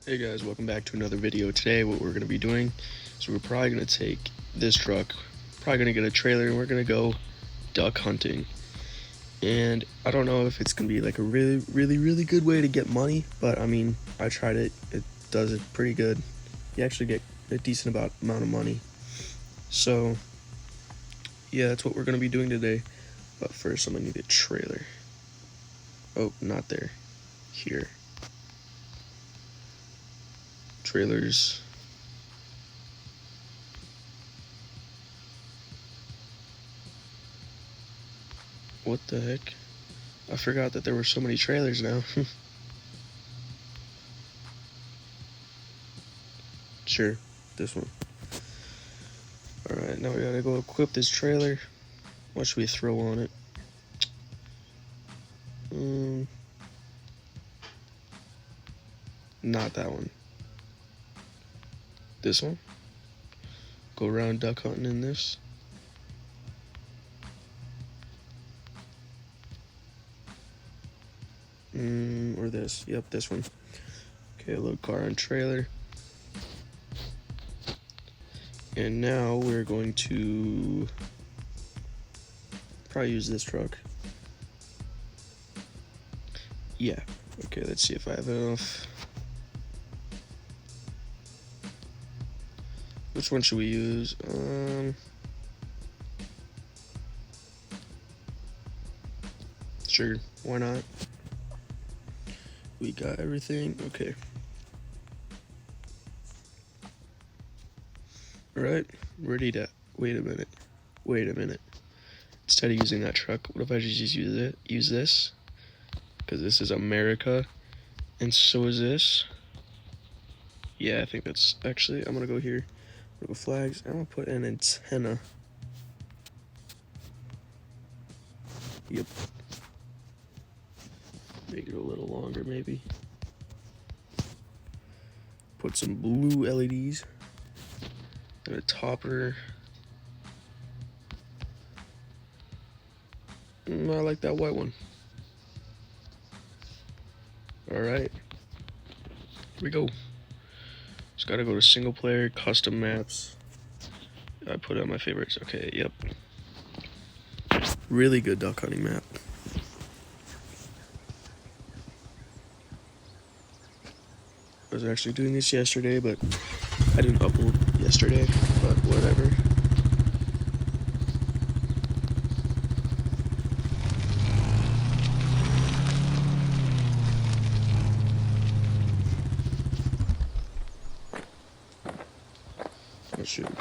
Hey guys, welcome back to another video. Today what we're going to be doing is we're probably going to take this truck, probably going to get a trailer, and we're going to go duck hunting. And I don't know if it's going to be like a really good way to get money, but I mean, I tried it. It does it pretty good. You actually get a decent amount of money. So yeah, that's what we're going to be doing today. But first I'm going to need a trailer. Oh, not there. Here. Trailers. What the heck? I forgot that there were so many trailers now. Sure, this one. Alright, now we gotta go equip this trailer. What should we throw on it? Not that one. This one? Go around duck hunting in this. Or this. Yep, this one. Okay, load car and trailer. And now we're going to probably use this truck. Yeah. Okay, let's see if I have enough. Which one should we use? Sure, why not? We got everything. Okay. Alright, ready to wait a minute. Instead of using that truck, what if I just use this? Because this is America, and so is this. Yeah, I think that's actually, I'm gonna go here. I'm gonna go flags. I'm gonna put an antenna. Yep. Make it a little longer, maybe. Put some blue LEDs and a topper. I like that white one. Alright. Here we go. Just gotta go to single player, custom maps. I put out my favorites. Okay, yep. Really good duck hunting map. I was actually doing this yesterday, but I didn't upload yesterday, but whatever. Oh shoot. So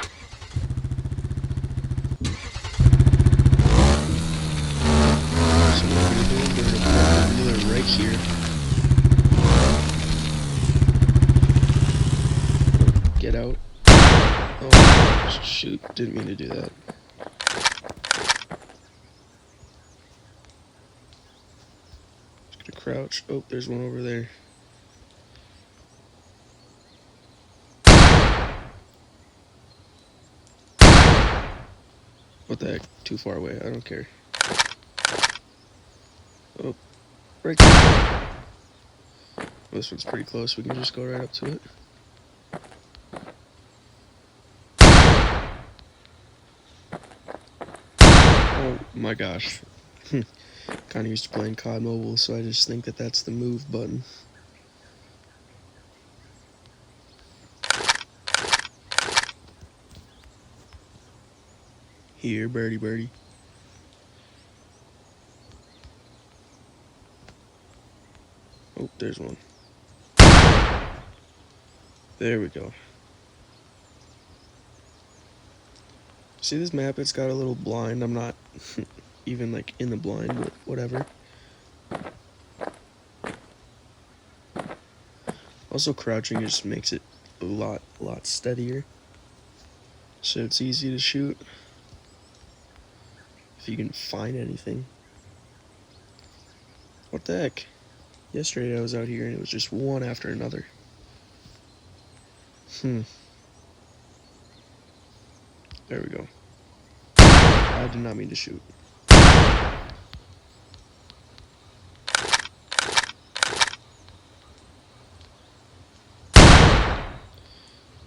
what we're gonna do, we're gonna put the wheeler right here. Get out. Oh, shoot. Didn't mean to do that. Just gonna crouch. Oh, there's one over there. What the heck? Too far away. I don't care. Oh, right there. This one's pretty close. We can just go right up to it. Oh my gosh. Kind of used to playing COD Mobile, so I just think that that's the move button. Here, birdie. Oh, there's one. There we go. See this map? It's got a little blind. I'm not even like in the blind, but whatever. Also, crouching just makes it a lot steadier. So it's easy to shoot. If you can find anything. What the heck? Yesterday I was out here and it was just one after another. There we go. I did not mean to shoot.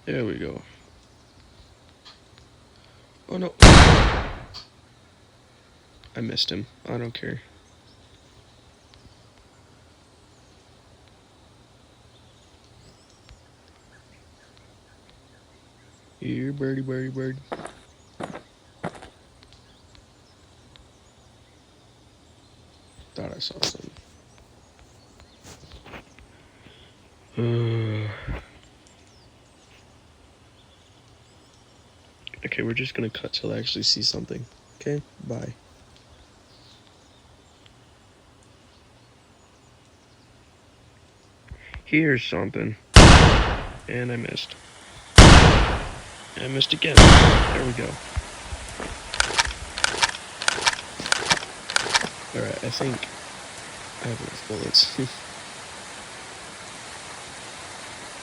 There we go. Oh no. I missed him. I don't care. Here, birdie, birdie, bird. Thought I saw something. Okay, we're just gonna cut till I actually see something. Okay, bye. Here's something. And I missed. And I missed again. There we go. Alright, I think I have enough bullets.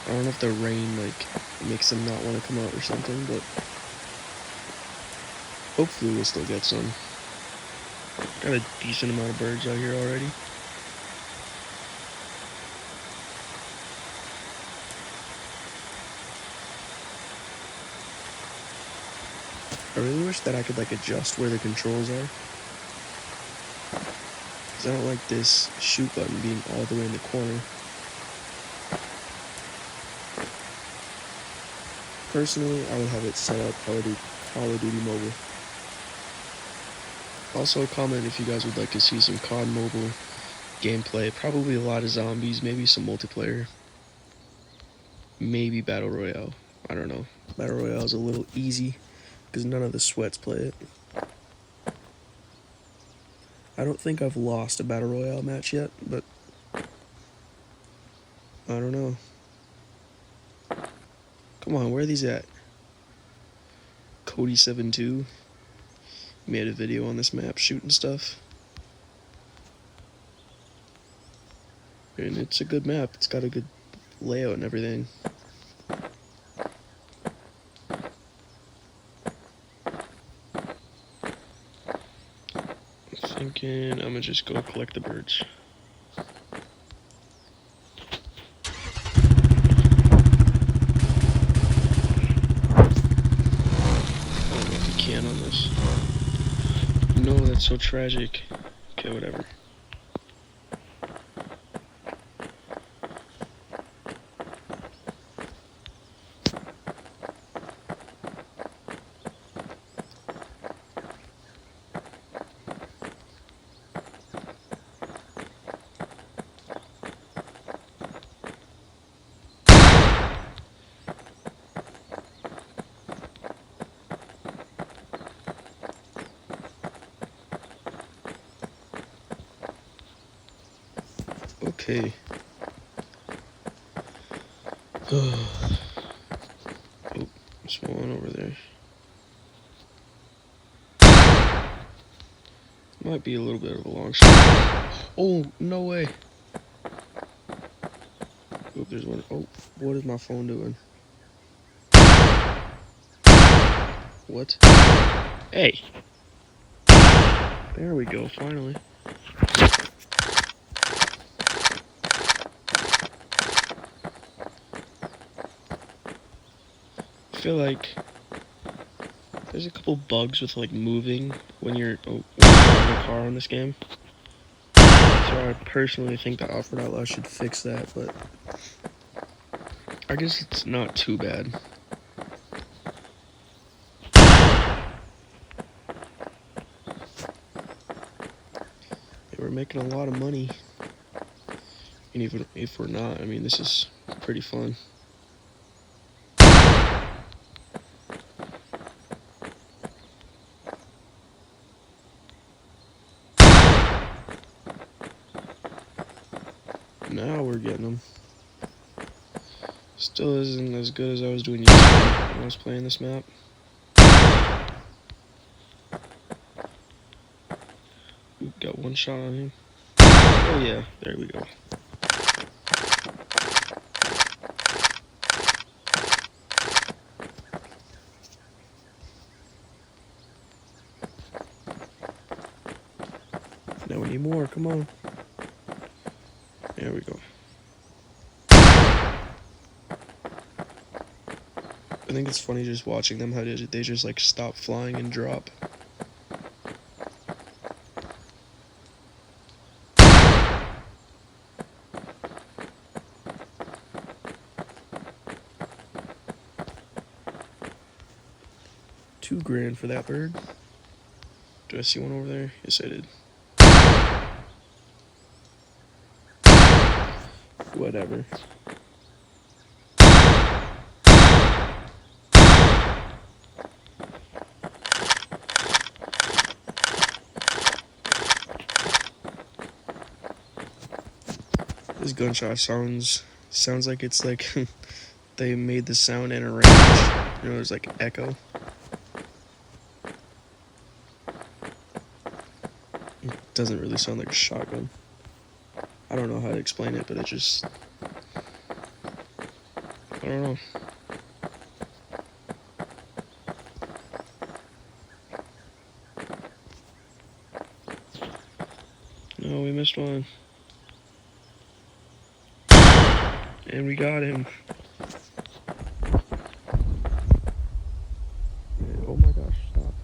I don't know if the rain, makes them not want to come out or something, but hopefully we'll still get some. Got a decent amount of birds out here already. I really wish that I could adjust where the controls are. Because I don't like this shoot button being all the way in the corner. Personally, I would have it set up Call of Duty Mobile. Also comment if you guys would like to see some COD Mobile gameplay. Probably a lot of zombies, maybe some multiplayer. Maybe Battle Royale. I don't know. Battle Royale is a little easy because none of the sweats play it. I don't think I've lost a Battle Royale match yet, but I don't know. Come on, where are these at? Cody72 made a video on this map shooting stuff. And it's a good map. It's got a good layout and everything. I'm thinking I'm gonna just go collect the birds. Can on this. No, that's so tragic. Okay, whatever. Okay. Oh, there's one over there. Might be a little bit of a long shot. Oh, no way. Oh, there's one. Oh, what is my phone doing? What? Hey. There we go, finally. I feel like there's a couple bugs with moving when you're in a car in this game. So I personally think that Offroad Outlaws should fix that, but I guess it's not too bad. We're making a lot of money. And even if we're not, I mean, this is pretty fun. Now we're getting them. Still isn't as good as I was doing yesterday when I was playing this map. Ooh, got one shot on him. Oh yeah, there we go. Now we need more, come on. There we go. I think it's funny just watching them, how they just like stop flying and drop. $2,000 for that bird. Do I see one over there? Yes, I did. Whatever. This gunshot sounds like it's like they made the sound in a range. You know, there's like echo. It doesn't really sound like a shotgun. I don't know how to explain it, but it just, I don't know. No, we missed one. And we got him. Oh my gosh, stop.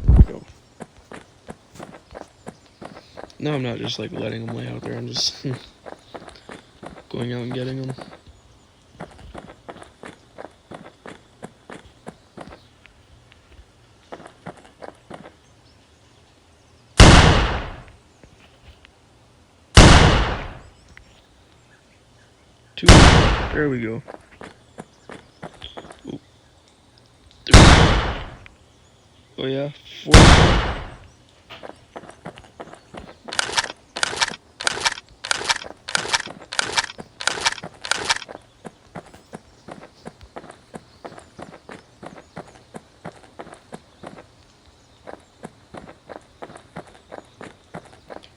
There we go. No, I'm not just like letting them lay out there. I'm just going out and getting them. Two. There we go. Oh, oh yeah, 4.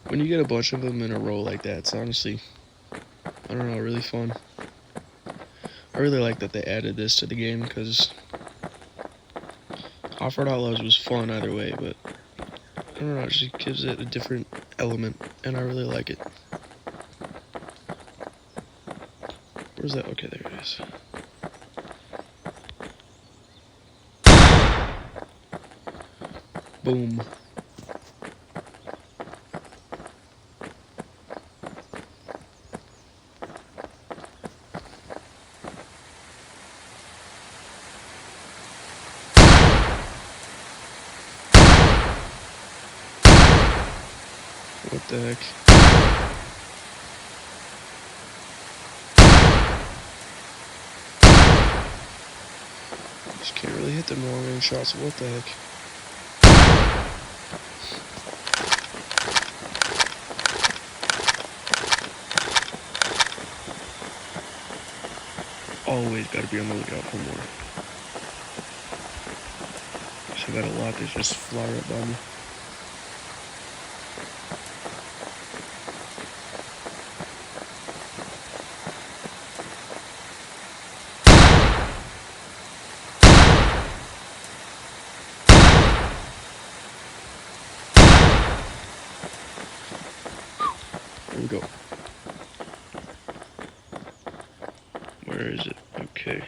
When you get a bunch of them in a row like that, it's honestly, I don't know, really fun. I really like that they added this to the game, because Offroad Outlaws was fun either way, but I don't know, it just gives it a different element, and I really like it. Where's that? Okay, there it is. Boom. What the heck? Just can't really hit them long range shots. What the heck? Always gotta be on the lookout for more. So I got a lot that just fly right by me. There we go. Where is it? Okay.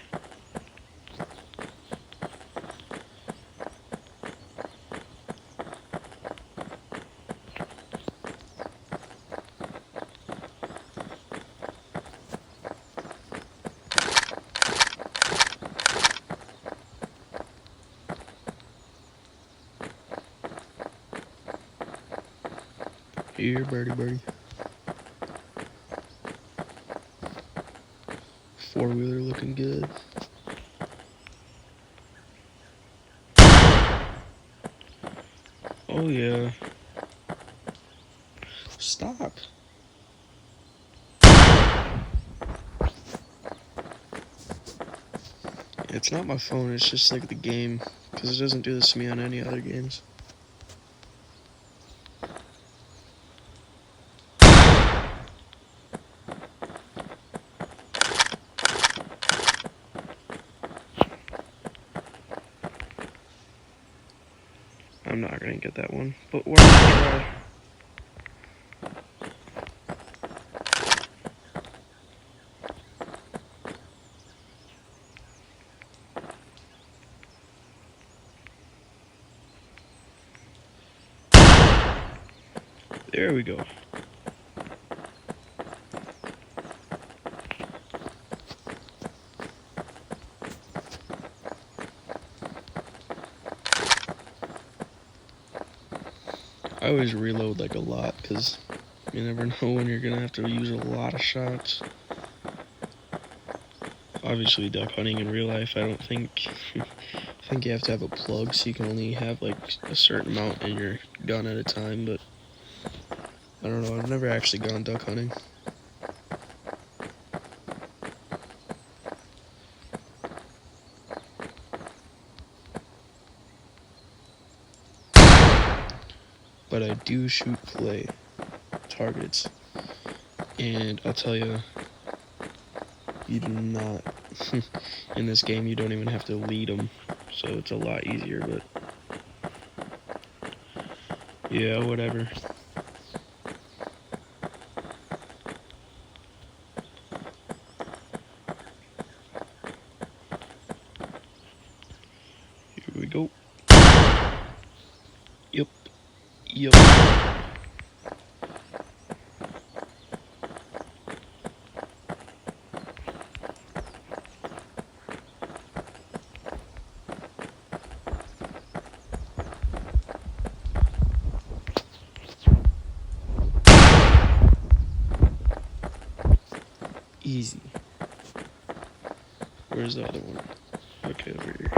Here, birdie. 4-wheeler looking good. Oh yeah. Stop. It's not my phone, it's just like the game, because it doesn't do this to me on any other games. I'm not gonna get that one, but we're gonna try. There we go. I always reload like a lot because you never know when you're gonna have to use a lot of shots. Obviously, duck hunting in real life, I don't think I think you have to have a plug, so you can only have like a certain amount in your gun at a time. But I don't know. I've never actually gone duck hunting. But I do shoot clay targets, and I'll tell you, you do not in this game. You don't even have to lead them, so it's a lot easier. But yeah, whatever. Here we go. Yep. Yep. Easy. Where's the other one? Okay, over here.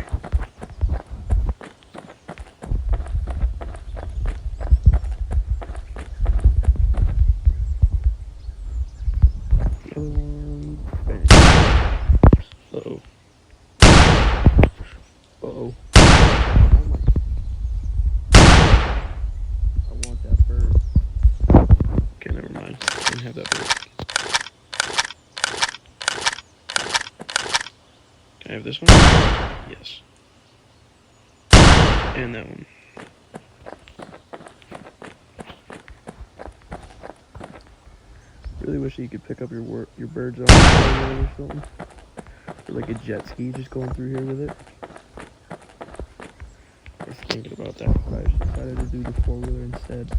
Another one. Bang. Uh-oh. Uh-oh. I want that bird. Okay, never mind. I didn't have that bird. Can I have this one? Yes. And that one. Really wish that you could pick up your birds off the road or something. Or like a jet ski just going through here with it. I was thinking about that, but I just decided to do the 4-wheeler instead.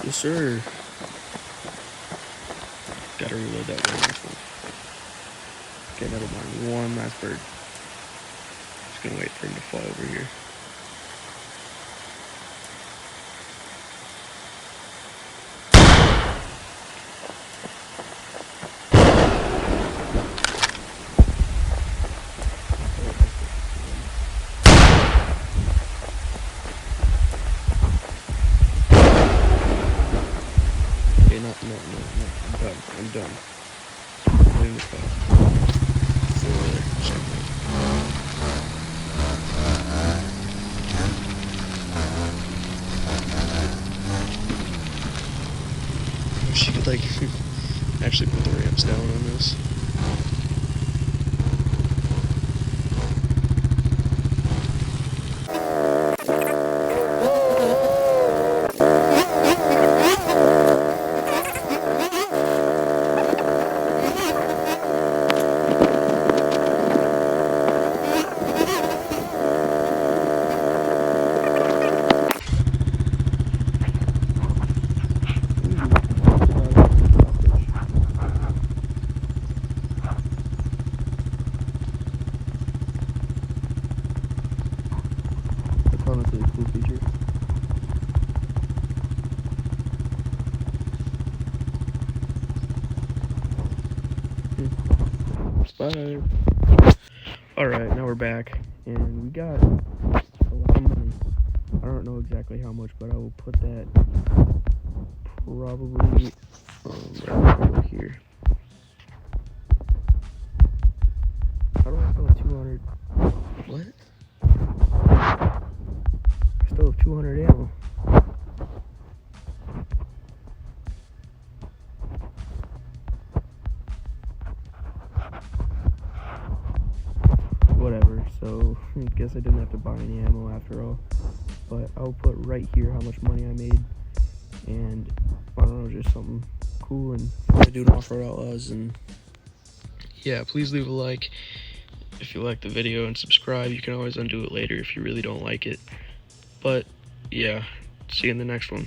Yes, sir. Gotta reload that one last one. Okay, never mind. One last bird. Just gonna wait for him to fly over here. No. I'm done. Put in the car. Four-wheeler. Checkmate. Wish you could like actually put the ramps down on this. Honestly, a cool feature. Bye. Alright, now we're back, and we got a lot of money. I don't know exactly how much, but I will put that probably right over here. How do I go 200? What? I still have 200 ammo. Whatever. so I guess I didn't have to buy any ammo after all. But I'll put right here how much money I made, and I don't know, just something cool and fun to do in Offroad Outlaws. And yeah, please leave a like if you like the video and subscribe. You can always undo it later if you really don't like it. But yeah, see you in the next one.